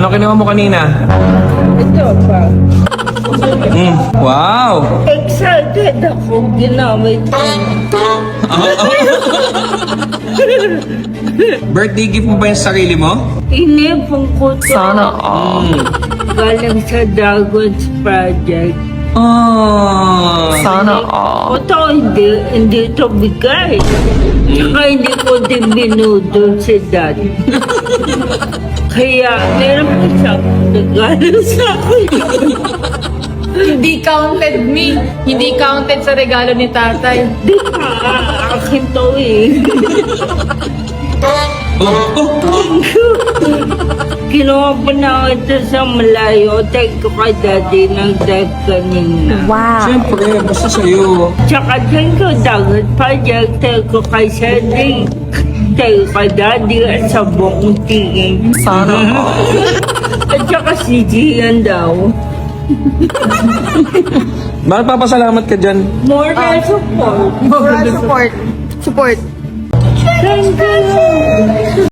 Ano kinuha mo kanina? Ito pa. Wow! Excited ako. Ginamit ko. Birthday gift mo ba yung sarili mo? Inipon ko to. Sana all. Galing sa Dragon's Project. Oh. Sana all. Ito, hindi ito bigay. Saka hindi ko din binudol si Dad. Kaya, meron ko siyang regalo sa akin. Hindi counted me. Hindi counted sa regalo ni tatay. Di pa, akin to eh. Kinuha pa na ito sa malayo. Take ko kay Daddy ng dad kanina. Siyempre, basta sa'yo. Tsaka dyan ko dagat project. Take ko kay Cedric. Take ko kay Daddy at sa buong tingin. Sana all. At saka si Gian daw. Bakit papasalamat ka dyan? More than support. Support. Support. Thank you.